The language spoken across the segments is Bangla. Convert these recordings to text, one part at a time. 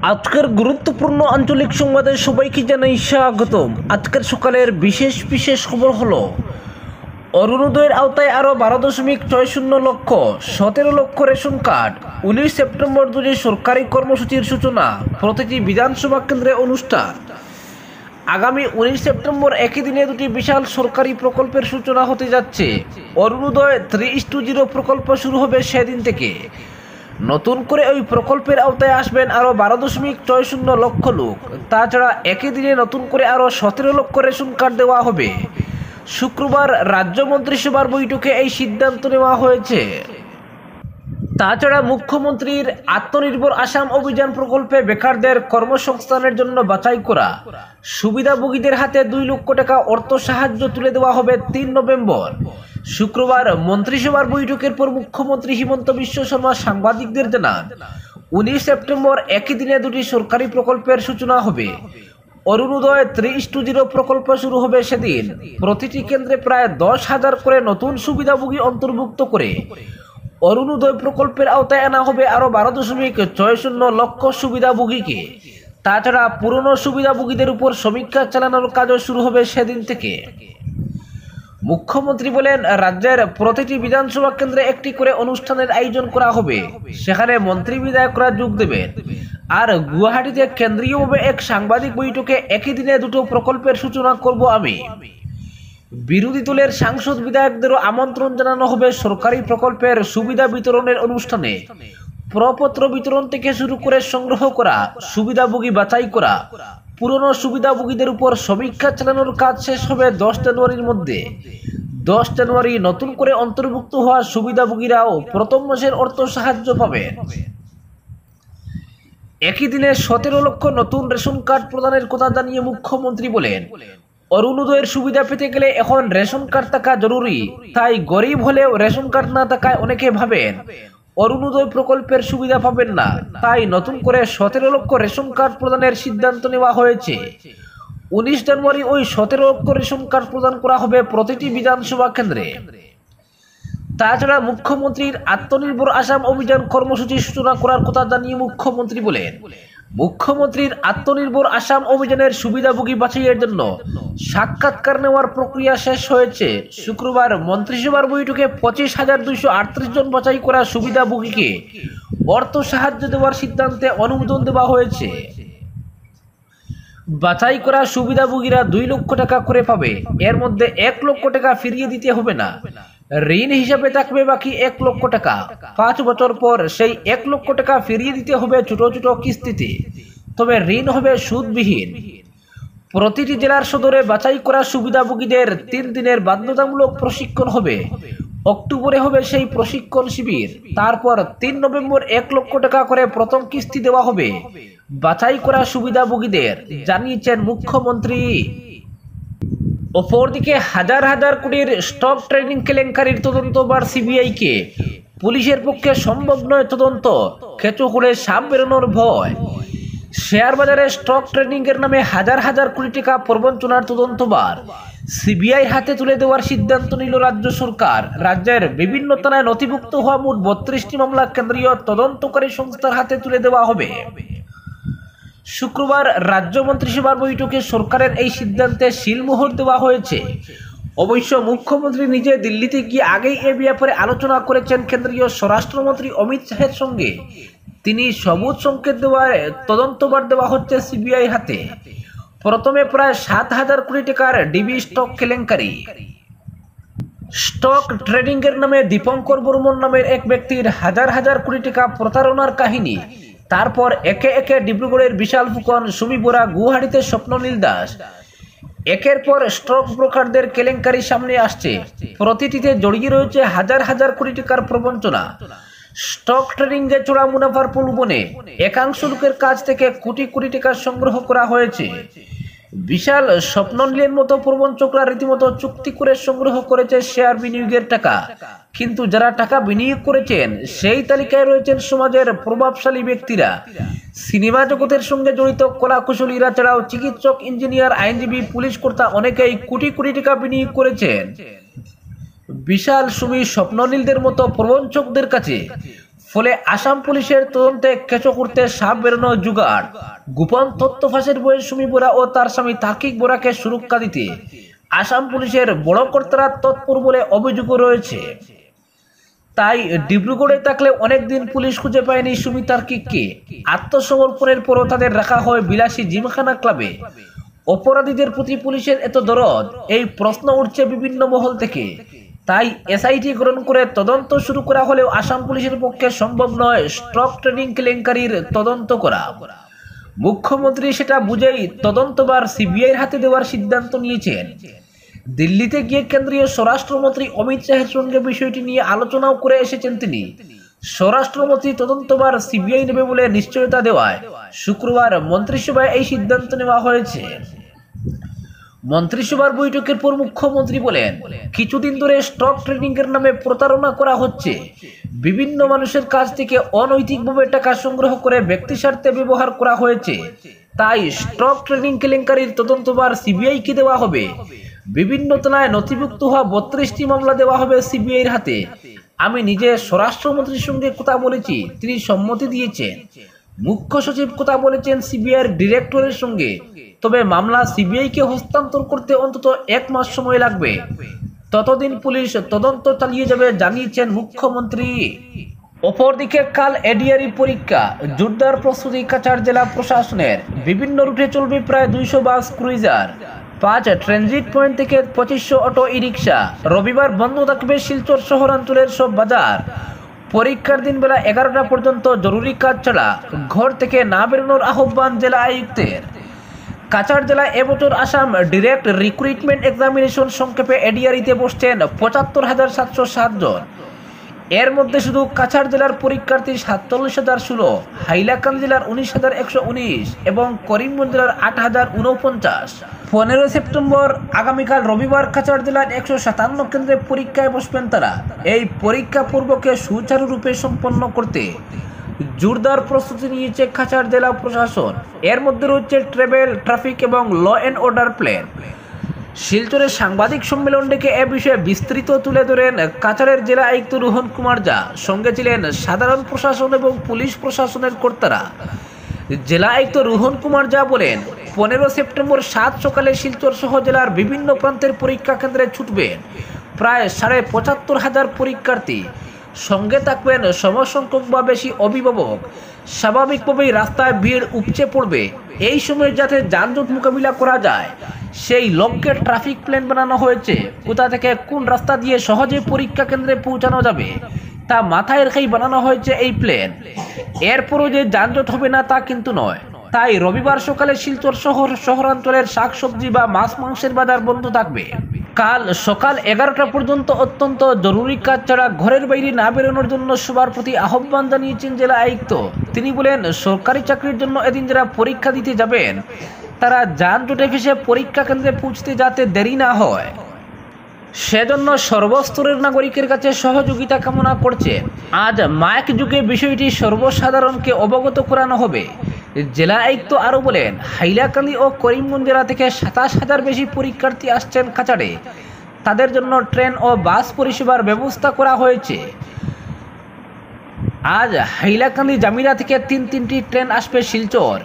আজকের গুরুত্বপূর্ণ আঞ্চলিক সংবাদে সবাইকে জানাই স্বাগতম। আজকের সকালের বিশেষ খবর হলো অরুণোদয়ের আওতায় আরও 12.60 লক্ষ 17 লক্ষ রেশন কার্ড। 19 সেপ্টেম্বর ধরে সরকারি কর্মসূচির সূচনা, প্রতিটি বিধানসভা কেন্দ্রে অনুষ্ঠান। আগামী 19 সেপ্টেম্বর একই দিনে দুটি বিশাল সরকারি প্রকল্পের সূচনা হতে যাচ্ছে। অরুণোদয় 3:0 প্রকল্প শুরু হবে সেদিন থেকে। নতুন করে ওই প্রকল্পের আওতায় আসবেন আরও 12.60 লক্ষ লোক। তাছাড়া একই দিনে নতুন করে আরও 17 লক্ষ রেশন কার্ড দেওয়া হবে। শুক্রবার রাজ্য মন্ত্রিসভার বৈঠকে এই সিদ্ধান্ত নেওয়া হয়েছে। তাছাড়া মুখ্যমন্ত্রীর আত্মনির্ভর আসাম অভিযান প্রকল্পে বেকারদের কর্মসংস্থানের জন্য বাছাই করা সুবিধাভোগীদের হাতে 2 লক্ষ টাকা অর্থ সাহায্য তুলে দেওয়া হবে 3 নভেম্বর। শুক্রবার মন্ত্রিসভার বৈঠকের পর মুখ্যমন্ত্রী হিমন্ত বিশ্ব শর্মা সাংবাদিকদের জানান, 19 সেপ্টেম্বর একই দিনে দুটি সরকারি প্রকল্পের সূচনা হবে। অরুণোদয় 3:0 প্রকল্প শুরু হবে সেদিন। প্রতিটি কেন্দ্রে প্রায় 10,000 করে নতুন সুবিধাভোগী অন্তর্ভুক্ত করে অরুণোদয় প্রকল্পের আওতায় আনা হবে আরও 12.60 লক্ষ সুবিধাভোগীকে। তাছাড়া পুরনো সুবিধাভোগীদের উপর সমীক্ষা চালানোর কাজও শুরু হবে সেদিন থেকে। মুখ্যমন্ত্রী বলেন, রাজ্যের প্রতিটি বিধানসভা কেন্দ্রে একটি করে অনুষ্ঠানের আয়োজন করা হবে। সেখানে মন্ত্রী বিধায়করা যোগ দেবেন। আর গুয়াহাটিতে কেন্দ্রীয়ভাবে এক সাংবাদিক বৈঠকে একই দিনে দুটো প্রকল্পের সূচনা করব আমি। বিরোধী দলের সাংসদ বিধায়কদেরও আমন্ত্রণ জানানো হবে সরকারি প্রকল্পের সুবিধা বিতরণের অনুষ্ঠানে। প্রপত্র বিতরণ থেকে শুরু করে সংগ্রহ করা, সুবিধাভোগী বাছাই করা, পুরনো সুবিধাভোগীদের উপর সমীক্ষা চালানোর কাজ শেষ হবে 10 জানুয়ারির মধ্যে। 10 জানুয়ারি নতুন করে অন্তর্ভুক্ত হওয়া সুবিধাভোগীরাও প্রথম মাসের অর্থ সাহায্য পাবেন। একই দিনে 17 লক্ষ নতুন রেশন কার্ড প্রদানের কথা জানিয়ে মুখ্যমন্ত্রী বলেন, অরুণোদয়ের সুবিধা পেতে গেলে এখন রেশন কার্ড থাকা জরুরি। তাই গরিব হলেও রেশন কার্ড না থাকায় অনেকে ভাবেন অরুণোদয় প্রকল্পের সুবিধা পাবেন না। তাই নতুন করে 17 লক্ষ রেশন কার্ড প্রদানের সিদ্ধান্ত নেওয়া হয়েছে। 19 জানুয়ারি ওই 17 লক্ষ রেশন কার্ড প্রদান করা হবে প্রতিটি বিধানসভা কেন্দ্রে। তাছাড়া মুখ্যমন্ত্রীর আত্মনির্ভর আসাম অভিযান কর্মসূচি সূচনা করার কথা জানিয়ে মুখ্যমন্ত্রী বলেন, মুখ্যমন্ত্রীর আত্মনির্ভর আসাম অভিযানের সুবিধাভোগী বাছাইয়ের জন্য সাক্ষাৎকার নেওয়ার প্রক্রিয়া শেষ হয়েছে। শুক্রবার মন্ত্রিসভার বৈঠকে 25,238 জন বাছাই করা সুবিধাভোগীকে অর্থ সাহায্য দেওয়ার সিদ্ধান্তে অনুমোদন দেওয়া হয়েছে। বাছাই করা সুবিধাভোগীরা 2 লক্ষ টাকা করে পাবে। এর মধ্যে 1 লক্ষ টাকা ফিরিয়ে দিতে হবে না। ঋণ হিসাবে থাকবে বাকি 1 লক্ষ টাকা। 5 বছর পর সেই 1 লক্ষ টাকা ফিরিয়ে দিতে হবে ছোট ছোট কিস্তিতে। তবে ঋণ হবে সুদবিহীন। প্রতিটি জেলার সদরে বাছাই করা সুবিধাভোগীদের 3 দিনের বাধ্যতামূলক প্রশিক্ষণ হবে। অক্টোবরে হবে সেই প্রশিক্ষণ শিবির। তারপর 3 নভেম্বর 1 লক্ষ টাকা করে প্রথম কিস্তি দেওয়া হবে বাছাই করা সুবিধাভোগীদের, জানিয়েছেন মুখ্যমন্ত্রী। অপরদিকে হাজার হাজার কোটির স্টক ট্রেডিং কেলেঙ্কারির তদন্তভার সিবিআইকে। পুলিশের পক্ষে সম্ভব নয় তদন্ত, কেঁচো করে সাপ বেরোনোর ভয়। শেয়ার বাজারে স্টক ট্রেডিং এর নামে হাজার হাজার কোটি টাকা প্রবঞ্চনার তদন্তভার সিবিআই হাতে তুলে দেওয়ার সিদ্ধান্ত নিল রাজ্য সরকার। রাজ্যের বিভিন্ন থানায় নথিভুক্ত হওয়া মোট 32টি মামলা কেন্দ্রীয় তদন্তকারী সংস্থার হাতে তুলে দেওয়া হবে। শুক্রবার রাজ্য মন্ত্রিসভার বৈঠকে সরকারের এই সিদ্ধান্তে সিলমোহর দেওয়া হয়েছে। অবশ্য মুখ্যমন্ত্রী নিজে দিল্লিতে গিয়ে আগেই এ ব্যাপারে আলোচনা করেছেন কেন্দ্রীয় স্বরাষ্ট্রমন্ত্রী অমিত শাহের সঙ্গে। তিনি সবুজ সংকেত দেওয়ায় তদন্তভার দেওয়া হচ্ছে সিবিআই হাতে। প্রথমে প্রায় 7,000 কোটি টাকার ডিবি স্টক কেলেঙ্কারি। স্টক ট্রেডিং এর নামে দীপঙ্কর বর্মন নামের এক ব্যক্তির হাজার হাজার কোটি টাকা প্রতারণার কাহিনী। তারপর একে একে ডিব্রুগড়ের বিশাল ফুকন, সুমি বোরা, গুয়াহাটিতে স্বপ্ননীল দাস। একের পর স্টক ব্রোকারদের কেলেঙ্কারি সামনে আসছে। প্রতিটিতে জড়িয়ে রয়েছে হাজার হাজার কোটি টাকার প্রবঞ্চনা। স্টক ট্রেডিং এ চোরা মুনাফার প্রলোভনে একাংশ লোকের কাছ থেকে কোটি কোটি টাকা সংগ্রহ করা হয়েছে। বিশাল স্বপ্ননীলের মতো প্রবঞ্চকরা রীতিমতো চুক্তি করে সংগ্রহ করেছে শেয়ার বিনিয়োগের টাকা। কিন্তু যারা টাকা বিনিয়োগ করেছেন সেই তালিকায় রয়েছেন সমাজের প্রভাবশালী ব্যক্তিরা। সিনেমা জগতের সঙ্গে জড়িত কলাকুশলীরা ছাড়াও চিকিৎসক, ইঞ্জিনিয়ার, আইনজীবী, পুলিশ কর্তা অনেকেই কোটি কোটি টাকা বিনিয়োগ করেছেন। বিশাল সুমি স্বপ্ননীলদের মতো প্রবঞ্চকদের কাছে ফলে আসাম পুলিশের তদন্তে কেঁচো করতে সাপ বেরোনো জোগাড়। গোপন তথ্য ফাঁসের বয়ে সুমি বোরা ও তার স্বামী তার্কিক বোরাকে সুরক্ষা দিতে আসাম পুলিশের বড় কর্তারা তৎপর বলে অভিযোগও রয়েছে। তাই ডিব্রুগড়ে থাকলে অনেকদিন পুলিশ খুঁজে পায়নি সুমি তার্কিককে। আত্মসমর্পণের পরও তাদের রাখা হয় বিলাসী জিমখানা ক্লাবে। অপরাধীদের প্রতি পুলিশের এত দরদ, এই প্রশ্ন উঠছে বিভিন্ন মহল থেকে। তাই এসআইটি গ্রহণ করে তদন্ত শুরু করা হলেও আসাম পুলিশের পক্ষে সম্ভব নয় স্টক ট্রেডিং কেলেঙ্কারির তদন্ত করা। মুখ্যমন্ত্রী সেটা বুঝেই তদন্তভার সিবিআইয়ের হাতে দেওয়ার সিদ্ধান্ত নিয়েছেন। দিল্লিতে গিয়ে কেন্দ্রীয় স্বরাষ্ট্রমন্ত্রী অমিত শাহের সঙ্গে বিষয়টি নিয়ে আলোচনাও করে এসেছেন তিনি। স্বরাষ্ট্রমন্ত্রী তদন্তভার সিবিআই নেবে বলে নিশ্চয়তা দেওয়ায় শুক্রবার মন্ত্রিসভায় এই সিদ্ধান্ত নেওয়া হয়েছে। মন্ত্রিসভার বৈঠকের পর মুখ্যমন্ত্রী বলেন, কিছুদিন ধরে স্টক ট্রেডিং এর নামে প্রতারণা করা হচ্ছে। বিভিন্ন মানুষের কাছ থেকে অনৈতিকভাবে টাকা সংগ্রহ করে ব্যক্তি স্বার্থে ব্যবহার করা হয়েছে। তাই স্টক ট্রেডিং কেলেঙ্কারির তদন্তভার সিবিআই কে দেওয়া হবে। বিভিন্ন থানায় নথিভুক্ত হওয়া 32টি মামলা দেওয়া হবে সিবিআইয়ের হাতে। আমি নিজে স্বরাষ্ট্রমন্ত্রীর সঙ্গে কথা বলেছি, তিনি সম্মতি দিয়েছেন। মুখ্য সচিব কথা বলেছেন সিবিআইয়ের ডিরেক্টরের সঙ্গে। তবে মামলা সিবিআইকে হস্তান্তর করতে অন্তত 1 মাস সময় লাগবে। ততদিন পুলিশ তদন্ত চালিয়ে যাবে জানিয়েছেন মুখ্যমন্ত্রী। অপরদিকে কাল এডিআরই পরীক্ষা, জোরদার প্রস্তুতি কাছাড় জেলা প্রশাসনের। বিভিন্ন রুটে চলবে প্রায় 200 বাস ক্রুইজার, 5 ট্রানজিট পয়েন্ট থেকে 2500 অটো ই রিক্সা। রবিবার বন্ধ থাকবে শিলচর শহরাঞ্চলের সব বাজার। পরীক্ষার দিন বেলা 11টা পর্যন্ত জরুরি কাজ ছাড়া ঘর থেকে না বেরোনোর আহ্বান জেলা আয়ুক্তের। কাছাড় জেলায় এবছর আসাম ডিরেক্ট রিক্রুটমেন্ট এক্সামিনেশন সংক্ষেপে এডিআরইতে বসছেন 75,707 জন। এর মধ্যে শুধু কাছাড় জেলার পরীক্ষার্থী 47,016, হাইলাকান্দি জেলার 19,119 এবং করিমগঞ্জ জেলার 8,049। 15 সেপ্টেম্বর আগামীকাল রবিবার কাছাড় জেলার 157 কেন্দ্রে পরীক্ষায় বসবেন তারা। এই পরীক্ষা পূর্বকে সুচারুরূপে সম্পন্ন করতে জোরদার প্রস্তুতি নিয়েছে কাছাড় জেলা প্রশাসন। এর মধ্যে রয়েছে ট্রাভেল, ট্রাফিক এবং ল অ্যান্ড অর্ডার প্ল্যান। শিলচরে সাংবাদিক সম্মেলন ডেকে এ বিষয়ে বিস্তৃত তুলে ধরেন কাছাড়ের জেলা আয়ুক্ত রোহন কুমার ঝা। সঙ্গে ছিলেন সাধারণ প্রশাসন এবং পুলিশ প্রশাসনের কর্তারা। জেলা আয়ুক্ত রোহন কুমার ঝা বলেন, 15 সেপ্টেম্বর 7 সকালে শিলচর সহ জেলার বিভিন্ন প্রান্তের পরীক্ষা কেন্দ্রে ছুটবেন প্রায় 75,500 পরীক্ষার্থী। সঙ্গে থাকবেন সমসংখ্যক বা বেশি অভিভাবক। স্বাভাবিকভাবেই রাস্তায় ভিড় উপচে পড়বে। এই সময় যাতে যানজট মোকাবিলা করা যায় সেই লক্ষ্যে ট্রাফিক প্ল্যান বানানো হয়েছে। কোথা থেকে কোন রাস্তা দিয়ে সহজে পরীক্ষা কেন্দ্রে পৌঁছানো যাবে তা মাথায় রেখেই বানানো হয়েছে এই প্ল্যান। এরপরও যে যানজট হবে না তা কিন্তু নয়। তাই রবিবার সকালে শিলচর শহরাঞ্চলের শাকসবজি বা মাছ মাংসের বাজার বন্ধ থাকবে। কাল সকাল 11টা পর্যন্ত অত্যন্ত জরুরি কাজ ছাড়া ঘরের বাইরে না বেরোনোর জন্য সবার প্রতি আহ্বান জানিয়েছেন জেলা আয়ুক্ত। তিনি বলেন, সরকারি চাকরির জন্য এদিন যারা পরীক্ষা দিতে যাবেন তারা যানজটে ফেসে পরীক্ষা কেন্দ্রে পৌঁছতে যাতে দেরি না হয় সেজন্য সর্বস্তরের নাগরিকের কাছে সহযোগিতা কামনা করছে। আজ মাইক যুগে বিষয়টি সর্বসাধারণকে অবগত করানো হবে। জেলা আয়ুক্ত আরও বলেন, হাইলাকান্দি ও করিমগঞ্জ জেলা থেকে 27,000 বেশি পরীক্ষার্থী আসছেন কাছাড়ে। তাদের জন্য ট্রেন ও বাস পরিষেবার ব্যবস্থা করা হয়েছে। আজ হাইলাকান্দি জামিরা থেকে 3টি ট্রেন আসবে শিলচর।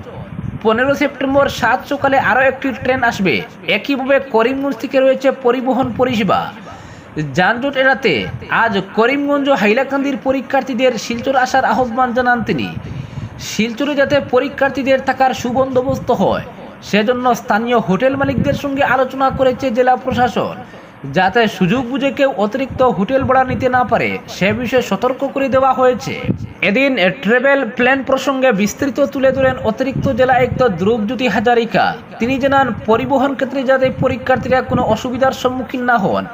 15 সেপ্টেম্বর 7 সকালে আরও একটি ট্রেন আসবে। একইভাবে করিমগঞ্জ থেকে রয়েছে পরিবহন পরিষেবা। যানজট এড়াতে আজ করিমগঞ্জ ও হাইলাকান্দির পরীক্ষার্থীদের শিলচর আসার আহ্বান জানান তিনি। শিলচরে যাতে পরীক্ষার্থীদের থাকার সুবন্দোবস্ত হয় সেজন্য স্থানীয় হোটেল মালিকদের সঙ্গে আলোচনা করেছে জেলা প্রশাসন, যাতে সুযোগ বুঝে কেউ অতিরিক্ত হোটেল ভাড়া নিতে না পারে সে বিষয়ে সতর্ক করে দেওয়া হয়েছে। এদিন ট্রাভেল প্ল্যান প্রসঙ্গে বিস্তৃত তুলে ধরেন অতিরিক্ত জেলা আয়ুক্ত ধ্রুবজ্যোতি হাজারিকা। তিনি জানান, পরিবহন ক্ষেত্রে যাতে পরীক্ষার্থীরা কোনো অসুবিধার সম্মুখীন না হন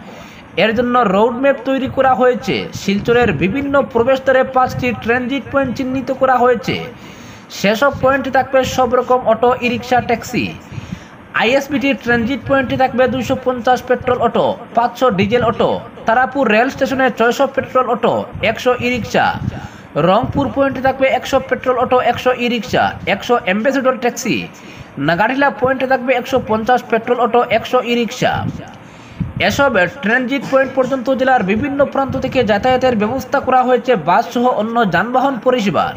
এর জন্য রোডম্যাপ তৈরি করা হয়েছে। শিলচরের বিভিন্ন প্রবেশদ্বারে 5টি ট্রানজিট পয়েন্ট চিহ্নিত করা হয়েছে। সেসব পয়েন্টে থাকবে সব রকম অটো, ই রিক্সা, ট্যাক্সি। আইএসবিটি ট্রানজিট পয়েন্টে থাকবে 250 petrol auto, 500 diesel auto. Tarapur rail স্টেশনে 600 পেট্রোল অটো, 100 ই রিক্সা। রংপুর পয়েন্টে থাকবে 100 পেট্রোল অটো, 100 ই রিক্সা, 100 অ্যাম্বাসেডর ট্যাক্সি। নাগারিলা পয়েন্টে থাকবে 150 পেট্রোল অটো, 100 ই রিক্সা। এসব ট্রানজিট পয়েন্ট পর্যন্ত জেলার বিভিন্ন প্রান্ত থেকে যাতায়াতের ব্যবস্থা করা হয়েছে বাস সহ অন্য যানবাহন পরিষেবার।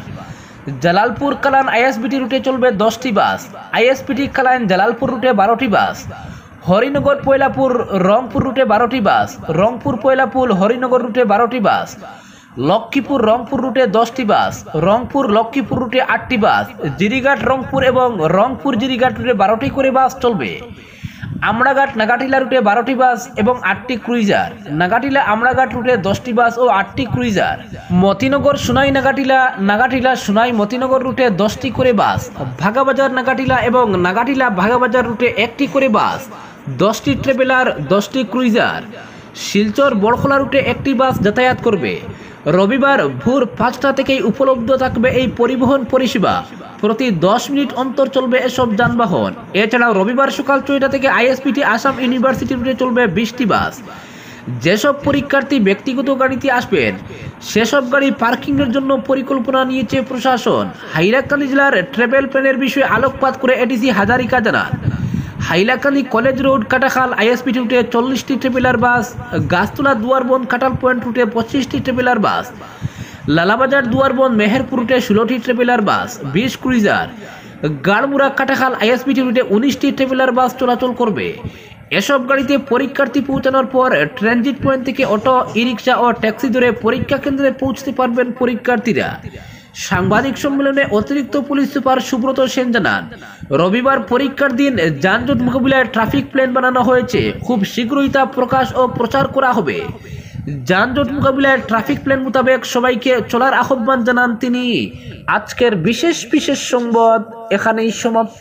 জালালপুর কালান আইএসবিটি রুটে চলবে 10টি বাস, আইএসপিটি কালান জালালপুর রুটে 12টি বাস, হরিনগর পয়লাপুর রংপুর রুটে 12টি বাস, রংপুর পয়লাপুর হরিনগর রুটে 12টি বাস, লক্ষ্মীপুর রংপুর রুটে 10টি বাস, রংপুর লক্ষ্মীপুর রুটে 8টি বাস, জিরিঘাট রংপুর এবং রংপুর জিরিঘাট রুটে 12টি করে বাস চলবে। আমড়াঘাট নাগাটিলা রুটে 12টি বাস এবং 8টি ক্রুইজার, নাগাটিলা আমড়াঘাট রুটে 10টি বাস ও 8টি ক্রুইজার, মতিনগর সোনাই নাগাটিলা, নাগাটিলা সোনাই মতিনগর রুটে 10টি করে বাস, ভাগাবাজার নাগাটিলা এবং নাগাটিলা ভাগাবাজার রুটে 1টি করে বাস, 10টি ট্রাভেলার, 10টি ক্রুইজার। শিলচর বড়খোলা রুটে 1টি বাস যাতায়াত করবে। রবিবার ভোর 5টা থেকেই উপলব্ধ থাকবে এই পরিবহন পরিষেবা। প্রতি 10 মিনিট অন্তর চলবে এসব যানবাহন। এছাড়াও রবিবার সকাল 6টা থেকে আইএসপিটি আসাম ইউনিভার্সিটি রুটে চলবে 20টি বাস। যেসব পরীক্ষার্থী ব্যক্তিগত গাড়িতে আসবেন সেসব গাড়ি পার্কিংয়ের জন্য পরিকল্পনা নিয়েছে প্রশাসন। হাইলাকান্দি জেলার ট্রাভেল প্ল্যানের বিষয়ে আলোকপাত করে এডিসি হাজারিকা জানান, হাইলাকান্দি কলেজ রোড কাটাখাল আইএসপিটি রুটে 40টি ট্রাভেলার বাস, গাছতলা দুয়ারবন কাটাল পয়েন্ট রুটে 25টি ট্রাভেলার বাস, লালাবাজার দুয়ারবন মেহেরপুর রুটে 16টি ট্রাভেলার বাস, 20 ক্রুইজার, গাড়মুড়া কাটাখাল আইএসপিটি রুটে 19টি ট্রাভেলার বাস চলাচল করবে। এসব গাড়িতে পরীক্ষার্থী পৌঁছানোর পর ট্রানজিট পয়েন্ট থেকে অটো, ই রিক্সা ও ট্যাক্সি ধরে পরীক্ষা কেন্দ্রে পৌঁছতে পারবেন পরীক্ষার্থীরা। সাংবাদিক সম্মেলনে অতিরিক্ত পুলিশ সুপার সুব্রত সেন জানান, রবিবার পরীক্ষার দিন যানজট মোকাবিলায় ট্রাফিক প্ল্যান বানানো হয়েছে, খুব শীঘ্রই তা প্রকাশ ও প্রচার করা হবে। যানজট মোকাবিলায় ট্রাফিক প্ল্যান মোতাবেক সবাইকে চলার আহ্বান জানান তিনি। আজকের বিশেষ সংবাদ এখানেই সমাপ্ত।